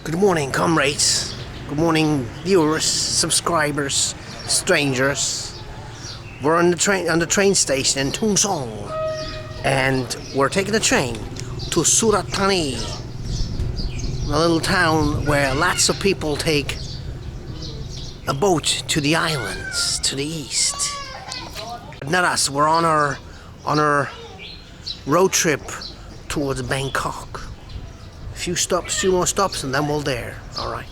Good morning, comrades. Good morning, viewers, subscribers, strangers. We're on the train station in Tung Song, and we're taking a train to Suratthani, a little town where lots of people take a boat to the islands to the east. But not us. We're on our road trip towards Bangkok. Few more stops, and then we're there. All right.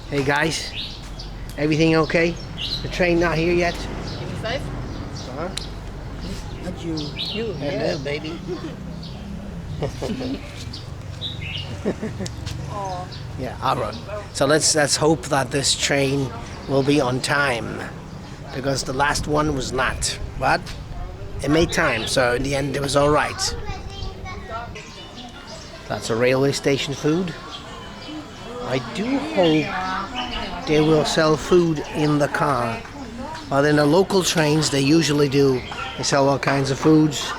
Hey guys, everything okay? The train not here yet? 85? Huh? Not you. You. Hello, baby. Yeah, all right. So let's hope that this train will be on time, because the last one was not. But it made time, so in the end it was all right. That's a railway station food. I do hope they will sell food in the car. But in the local trains, they usually do. They sell all kinds of foods.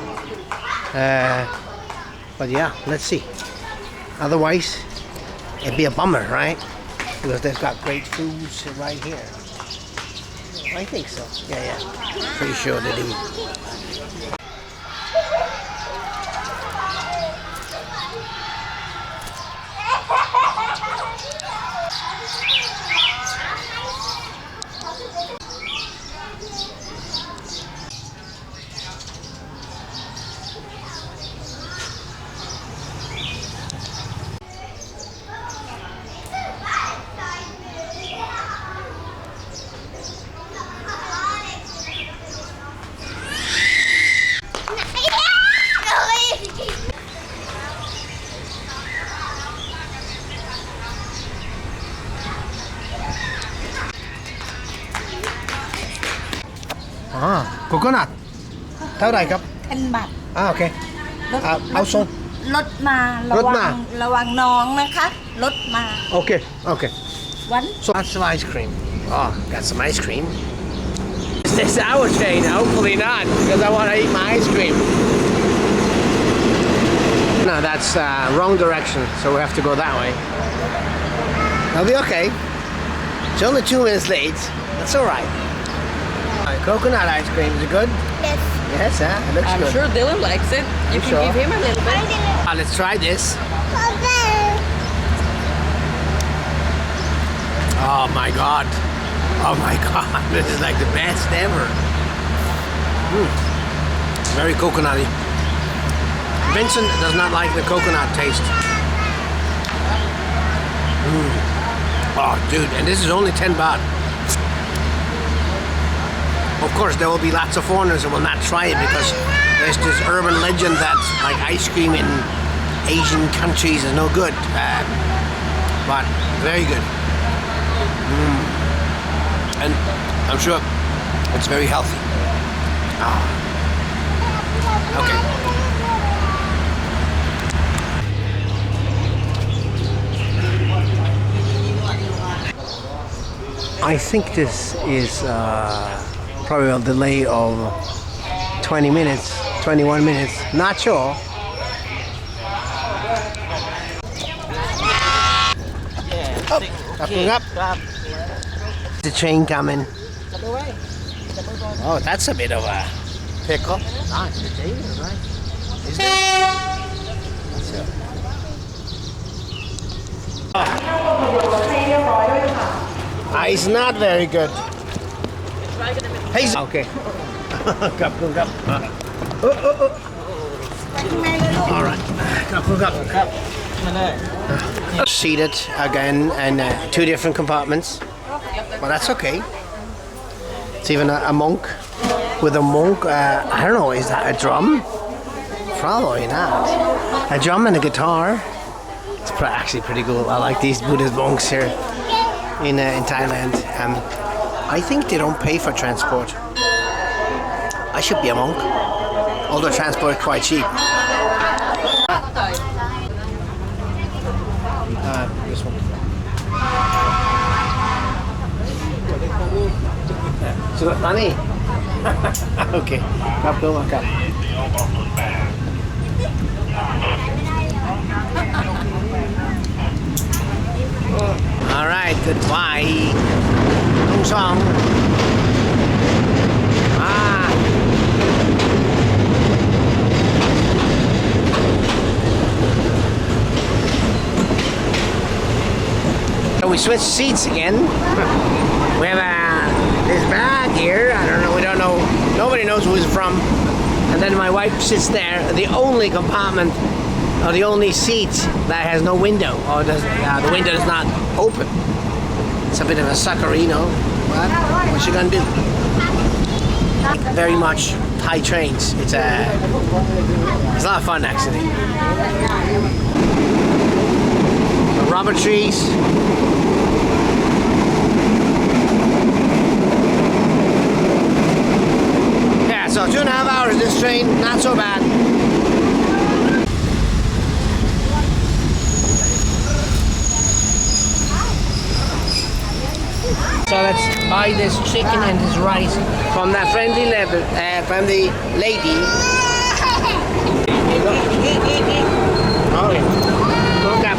But yeah, let's see. Otherwise, it'd be a bummer, right? Because they've got great foods right here. I think so. Yeah. Pretty sure they do. Coconut เท่าไหร่ครับ 10 บาท โอเคเอาส้ม รถมาระวังน้องนะคะรถมา Okay. One. So that's some ice cream. Oh, got some ice cream. Is this our train? Hopefully not, because I want to eat my ice cream. No, that's wrong direction, so we have to go that way. That'll be okay. It's only 2 minutes late. That's all right. Coconut ice cream, is it good? Yes. Yes, it looks I'm good. sure Dylan likes it. You can sure? give him a little bit. Let's try this. Oh my god. This is like the best ever. Very coconutty. Vincent does not like the coconut taste. Oh dude, and this is only 10 baht. Of course, there will be lots of foreigners who will not try it, because there's this urban legend that like ice cream in Asian countries is no good. But very good. And I'm sure it's very healthy. Okay. I think this is probably a delay of 20 minutes, 21 minutes, not sure. Up. The train coming. Oh, that's a bit of a pickle. Nice, the train is right. Isn't it? It's not very good. Hey, okay. Cup. All right. Cup. Seated again in 2 different compartments. Well, that's okay. It's even a monk with a monk. I don't know. Is that a drum? Probably not. A drum and a guitar. It's actually pretty cool. I like these Buddhist monks here in Thailand. I think they don't pay for transport. I should be a monk. Although transport is quite cheap. This one. Suratthani. Okay. Cup. Alright, goodbye. Tung song. So we switched seats again. We have this bag here. I don't know. We don't know. Nobody knows who it's from. And then my wife sits there. The only compartment, or the only seat that has no window, or the window is not open. It's a bit of a sucker, you know. But what you gonna do? Very much Thai trains. It's a lot of fun actually. The rubber trees. Yeah, so 2.5 hours this train, not so bad. So let's buy this chicken and this rice from that friendly lady. Okay. Look up.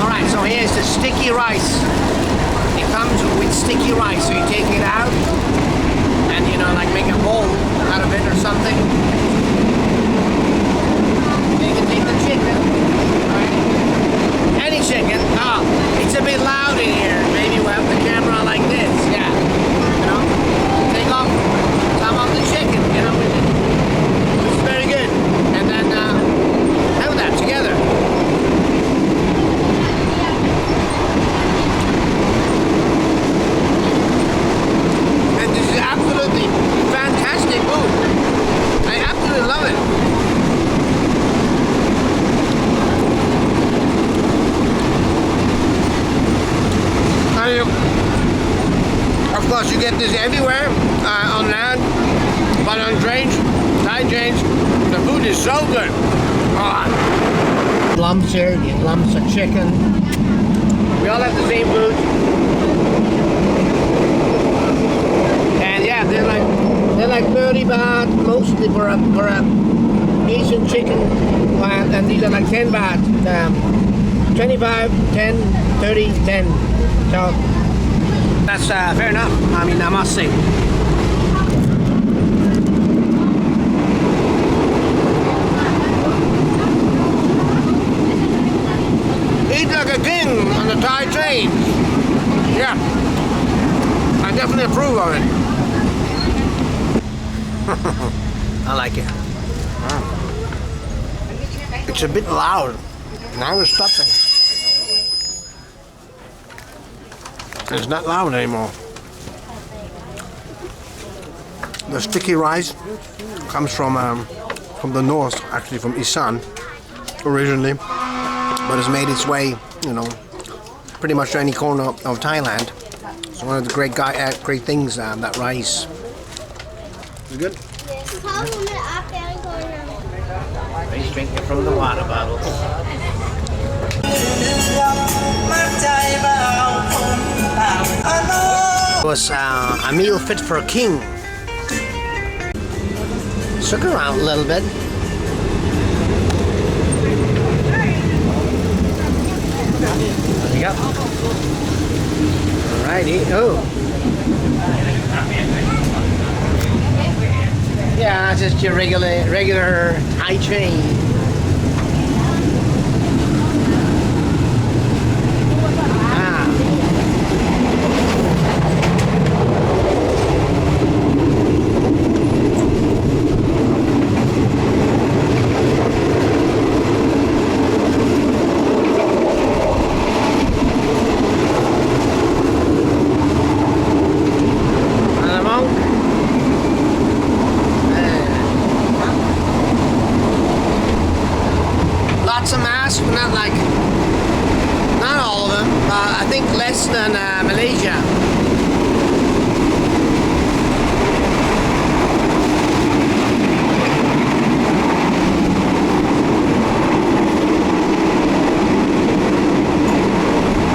Alright, so here's the sticky rice. It comes with sticky rice, so you take it out and like make a bowl out of it or something. You can take the chicken, right? Any chicken. Oh, it's a bit loud in here. Maybe we'll have the camera like this. Yeah. Take off some of the chicken, which is very good. And then have that together. And this is absolutely fantastic food. I absolutely love it. Of course, you get this everywhere on land, but on trains, Thai trains, the food is so good. Lumps here, you get lumps of chicken. We all have the same food. And yeah, they're like 30 baht mostly for a Asian chicken, and these are like 10 baht. 25, 10, 30, 10. So that's fair enough. I mean, I must say. Eat like a king on the Thai train. Yeah, I definitely approve of it. I like it. It's a bit loud. Now we're stopping. It's not loud anymore. The sticky rice comes from the north, actually from Isan originally, but has made its way, pretty much to any corner of Thailand. It's one of the great things, that rice. Is it good? He's drinking from the water bottle. It was a meal fit for a king. Look around a little bit. There you go. Alrighty. Oh. Yeah, it's just your regular Thai train. Not all of them, I think less than Malaysia.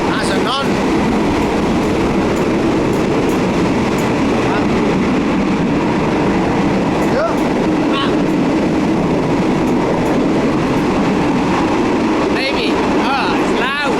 That's a none. Maybe. Oh, it's loud.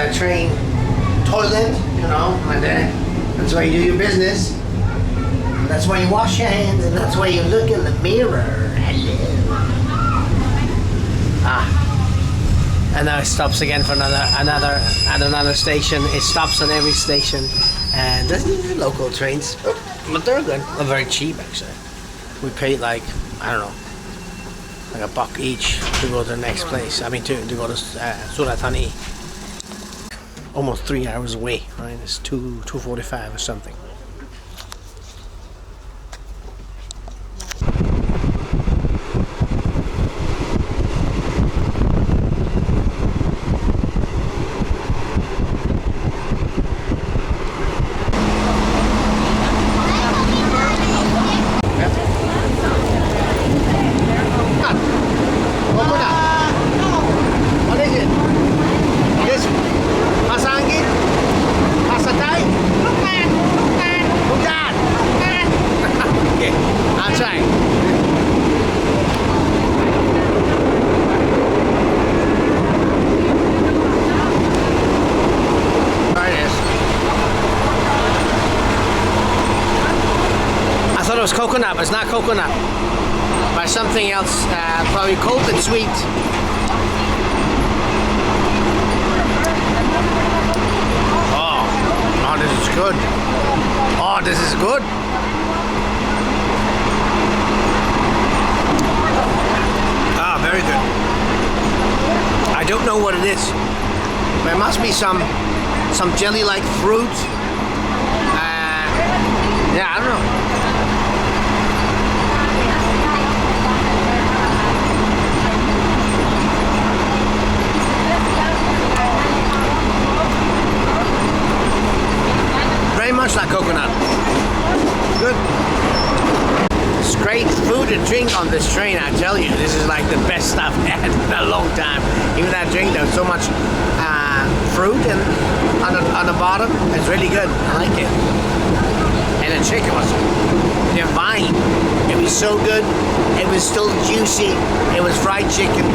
got a train toilet, you know, and that's where you do your business. And that's where you wash your hands, and that's where you look in the mirror. Hello. And now it stops again for another station. It stops on every station, and there's local trains, but they're good. They're very cheap actually. We paid like, I don't know, like $1 each to go to the next place. I mean to go to Suratthani. Almost 3 hours away, right? It's 2:45 or something. What is it? This Pasangit? Pasatay? Bukan. Okay, I'll try. Try this. I thought it was coconut, but it's not coconut. By something else, probably cold and sweet. Oh, this is good. Oh, this is good. Ah, very good. I don't know what it is. There must be some jelly-like fruit. Yeah, I don't know. Very much like coconut. Good. It's great food and drink on this train, I tell you. This is like the best stuff I've had in a long time. Even that drink, there's so much fruit and on the bottom. It's really good. I like it. And the chicken was divine. It was so good. It was still juicy. It was fried chicken.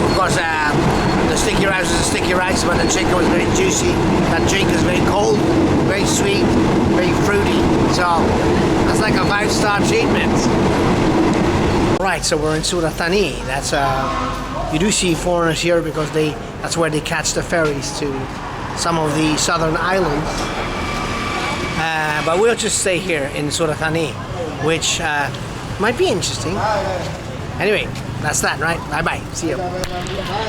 Of course, the sticky rice was a sticky rice, but the chicken was very juicy. That drink was very cold, very sweet, very fruity. So that's like a 5-star treatment. Right, so we're in Suratthani. That's you do see foreigners here because that's where they catch the ferries to some of the southern islands. But we'll just stay here in Suratthani, which might be interesting. Anyway, that's that, right? Bye bye. See you.